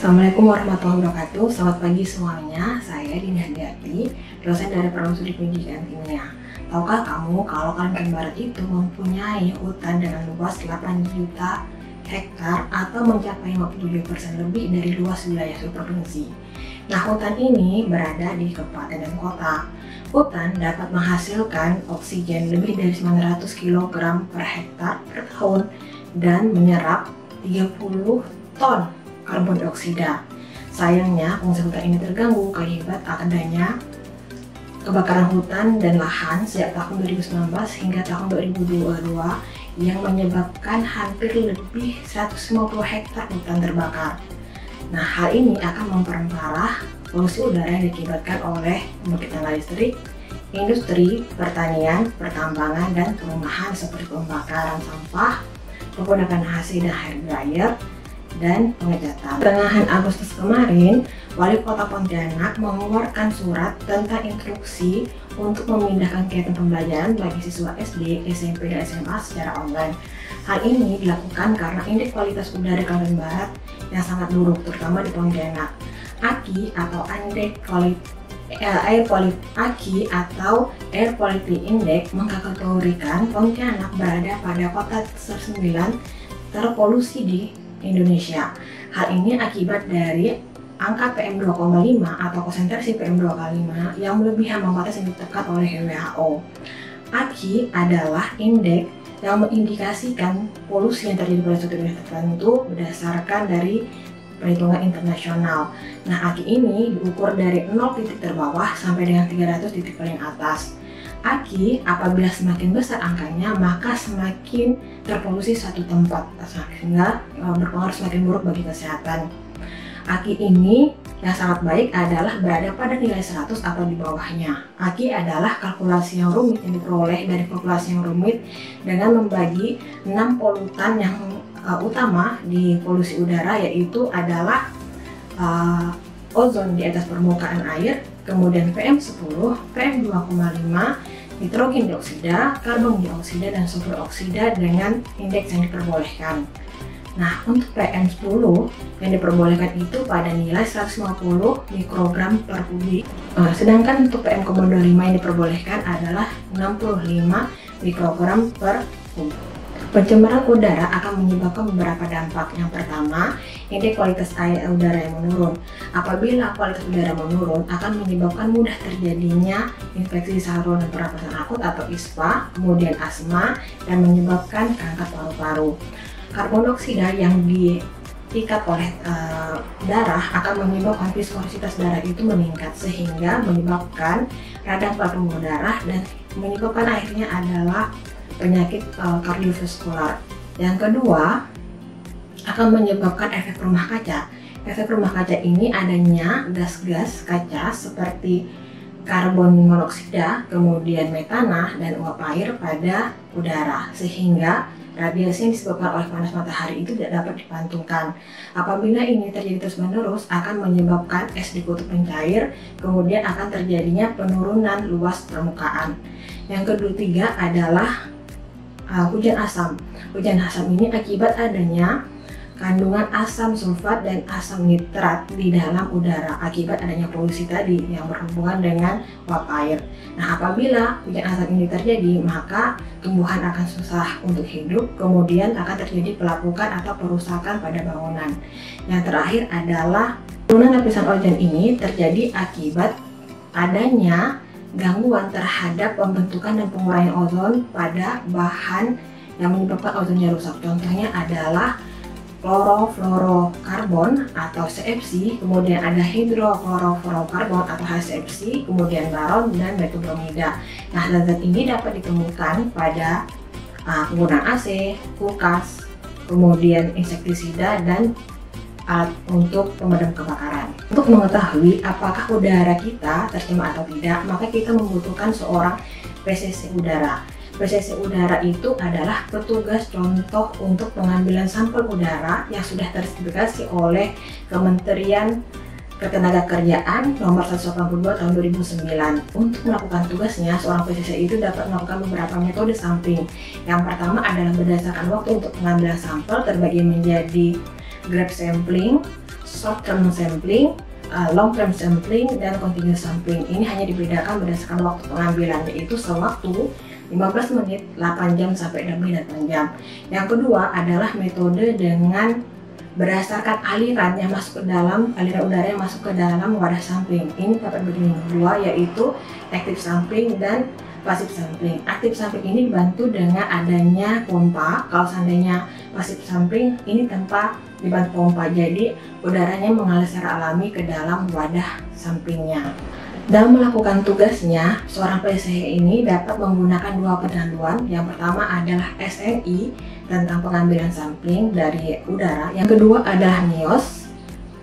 Assalamualaikum warahmatullahi wabarakatuh. Selamat pagi semuanya. Saya Dini Hadiati, dosen dari Program Studi Pendidikan Kimia. Tahukah kamu kalau Kalimantan Barat itu mempunyai hutan dengan luas 8 juta hektar atau mencapai 57% lebih dari luas wilayah seluruh provinsi. Nah, hutan ini berada di kabupaten dan kota. Hutan dapat menghasilkan oksigen lebih dari 900 kg per hektar per tahun dan menyerap 30 ton karbon dioksida. Sayangnya, fungsi hutan ini terganggu akibat adanya kebakaran hutan dan lahan sejak tahun 2019 hingga tahun 2022 yang menyebabkan hampir lebih 150 hektar hutan terbakar. Nah, hal ini akan memperparah polusi udara yang diakibatkan oleh pembangkitan listrik, industri, pertanian, pertambangan, dan perumahan seperti pembakaran sampah, penggunaan AC dan hair dryer, dan pengecatan. Pertengahan Agustus kemarin, Wali Kota Pontianak mengeluarkan surat tentang instruksi untuk memindahkan kegiatan pembelajaran bagi siswa SD, SMP, dan SMA secara online. Hal ini dilakukan karena indeks kualitas udara Kalimantan Barat yang sangat buruk, terutama di Pontianak. AQI atau Air Quality Index mengkategorikan Pontianak berada pada kota ter-9 terpolusi di Indonesia. Hal ini akibat dari angka PM2,5 atau konsentrasi PM2,5 yang melebihi ambang batas yang ditetapkan oleh WHO. AQI adalah indeks yang mengindikasikan polusi yang terjadi pada suatu wilayah tertentu berdasarkan dari perhitungan internasional. Nah, AQI ini diukur dari 0 titik terbawah sampai dengan 300 titik paling atas. AQI apabila semakin besar angkanya maka semakin terpolusi satu tempat sehingga berpengaruh semakin buruk bagi kesehatan. AQI ini yang sangat baik adalah berada pada nilai 100 atau di bawahnya. AQI adalah kalkulasi yang rumit yang diperoleh dari kalkulasi yang rumit dengan membagi 6 polutan yang utama di polusi udara, yaitu adalah ozon di atas permukaan air, kemudian PM10, PM2,5, nitrogen dioksida, karbon dioksida, dan sulfur oksida dengan indeks yang diperbolehkan. Nah, untuk PM10 yang diperbolehkan itu pada nilai 150 mikrogram per kubik, sedangkan untuk PM2,5 yang diperbolehkan adalah 65 mikrogram per kubik. Pencemaran udara akan menyebabkan beberapa dampak. Yang pertama, indeks kualitas udara yang menurun. Apabila kualitas udara menurun, akan menyebabkan mudah terjadinya infeksi saluran pernapasan akut atau ISPA, kemudian asma, dan menyebabkan kanker paru-paru. Karbon dioksida yang diikat oleh darah akan menyebabkan viskositas darah itu meningkat sehingga menyebabkan radang pembuluh darah dan menyebabkan akhirnya adalah penyakit kardiovaskular. Yang kedua, akan menyebabkan efek rumah kaca. Efek rumah kaca ini adanya gas-gas kaca seperti karbon monoksida, kemudian metana, dan uap air pada udara, sehingga radiasi yang disebabkan oleh panas matahari itu tidak dapat dipantulkan. Apabila ini terjadi terus-menerus, akan menyebabkan es di kutub mencair, kemudian akan terjadinya penurunan luas permukaan. Yang ketiga adalah hujan asam. Hujan asam ini akibat adanya kandungan asam sulfat dan asam nitrat di dalam udara akibat adanya polusi tadi yang berhubungan dengan uap air. Nah, apabila hujan asam ini terjadi, maka tumbuhan akan susah untuk hidup, kemudian akan terjadi pelapukan atau perusakan pada bangunan. Yang terakhir adalah penurunan lapisan ozon ini terjadi akibat adanya gangguan terhadap pembentukan dan pengurangan ozon pada bahan yang menyebabkan ozonnya rusak. Contohnya adalah klorofluorokarbon atau CFC, kemudian ada hidroklorofluorokarbon atau HCFC, kemudian baron dan batu bromida. Nah, zat-zat ini dapat ditemukan pada penggunaan AC, kulkas, kemudian insektisida, dan alat untuk pemadam kebakaran. Untuk mengetahui apakah udara kita tercemar atau tidak, maka kita membutuhkan seorang PCC udara. PCC udara itu adalah petugas contoh untuk pengambilan sampel udara yang sudah tersertifikasi oleh Kementerian Ketenagakerjaan nomor 182 tahun 2009. Untuk melakukan tugasnya, seorang PCC itu dapat melakukan beberapa metode sampling. Yang pertama adalah berdasarkan waktu untuk pengambilan sampel terbagi menjadi grab sampling, short term sampling, long term sampling, dan continuous sampling. Ini hanya dibedakan berdasarkan waktu pengambilan, yaitu sewaktu 15 menit, 8 jam sampai lebih 8 jam. Yang kedua adalah metode dengan berdasarkan aliran yang masuk ke dalam, aliran udara yang masuk ke dalam wadah sampling. Ini dapat begini dua, yaitu active sampling dan passive sampling. Active sampling ini dibantu dengan adanya pompa. Kalau seandainya passive sampling ini tanpa dibantu pompa, jadi udaranya mengalir secara alami ke dalam wadah samplingnya. Dalam melakukan tugasnya, seorang PCH ini dapat menggunakan dua panduan. Yang pertama adalah SNI tentang pengambilan sampling dari udara. Yang kedua adalah NIOS,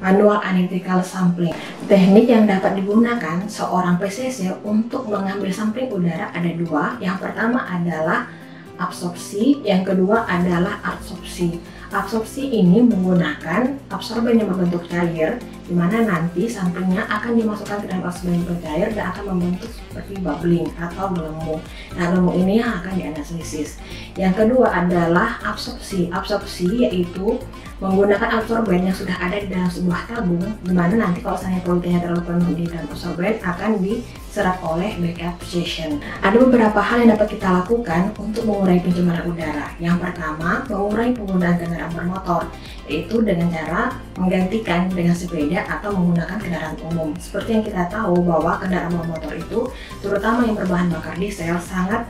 Manual Analytical Sampling. Teknik yang dapat digunakan seorang PCC untuk mengambil sampling udara ada dua. Yang pertama adalah absorpsi, yang kedua adalah adsorpsi. Absorpsi ini menggunakan absorben yang berbentuk cair, di mana nanti samplingnya akan dimasukkan ke dalam absorben cair dan akan membentuk seperti bubbling atau gelembung. Nah, gelembung ini yang akan dianalisis. Yang kedua adalah absorpsi. Absorpsi yaitu menggunakan absorben yang sudah ada di dalam sebuah tabung, di mana nanti kalau misalnya polutannya terlalu penuh di dalam absorben akan diserap oleh backup station. Ada beberapa hal yang dapat kita lakukan untuk mengurangi pencemaran udara. Yang pertama, mengurangi penggunaan kendaraan bermotor, yaitu dengan cara menggantikan dengan sepeda atau menggunakan kendaraan umum. Seperti yang kita tahu bahwa kendaraan bermotor itu, terutama yang berbahan bakar diesel, sangat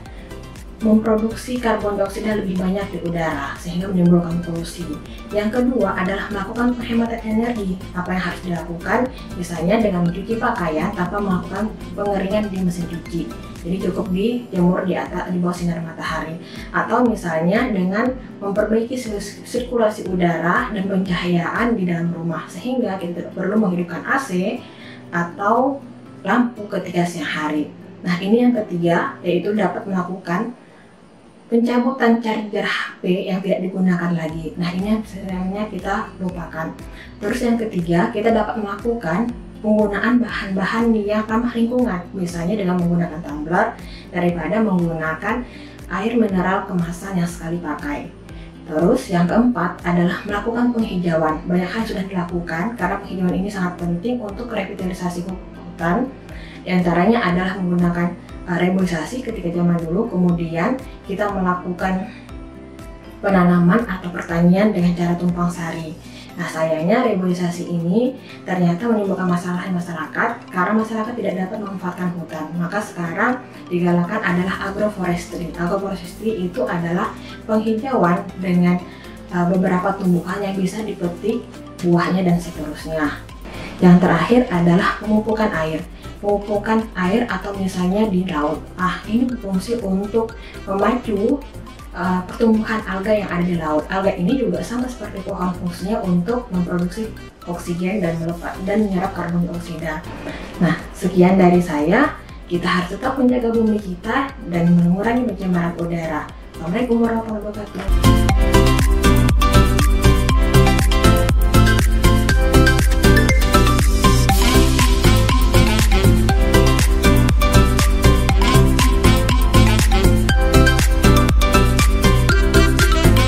memproduksi karbon dioksida lebih banyak di udara sehingga menimbulkan polusi. Yang kedua adalah melakukan penghematan energi. Apa yang harus dilakukan? Misalnya dengan mencuci pakaian tanpa melakukan pengeringan di mesin cuci. Jadi cukup dijemur di bawah sinar matahari. Atau misalnya dengan memperbaiki sirkulasi udara dan pencahayaan di dalam rumah sehingga kita tidak perlu menghidupkan AC atau lampu ketika siang hari. Nah, ini yang ketiga, yaitu dapat melakukan pencabutan charger HP yang tidak digunakan lagi. Nah, ini yang sebenarnya kita lupakan. Terus yang ketiga, kita dapat melakukan penggunaan bahan-bahan yang ramah lingkungan, misalnya dengan menggunakan tumbler daripada menggunakan air mineral kemasan yang sekali pakai. Terus yang keempat adalah melakukan penghijauan. Banyak hal sudah dilakukan karena penghijauan ini sangat penting untuk revitalisasi hutan. Di antaranya adalah menggunakan reboisasi ketika zaman dulu, kemudian kita melakukan penanaman atau pertanian dengan cara tumpang sari. Nah, sayangnya reboisasi ini ternyata menimbulkan masalah di masyarakat karena masyarakat tidak dapat memanfaatkan hutan. Maka sekarang digalakkan adalah agroforestry. Agroforestry itu adalah penghijauan dengan beberapa tumbuhan yang bisa dipetik buahnya dan seterusnya. Yang terakhir adalah pemupukan air. Pemupukan air atau misalnya di laut. Ini berfungsi untuk memacu pertumbuhan alga yang ada di laut. Alga ini juga sama seperti pohon, fungsinya untuk memproduksi oksigen dan menyerap karbon dioksida. Nah, sekian dari saya. Kita harus tetap menjaga bumi kita dan mengurangi pencemaran udara. Assalamualaikum warahmatullahi wabarakatuh.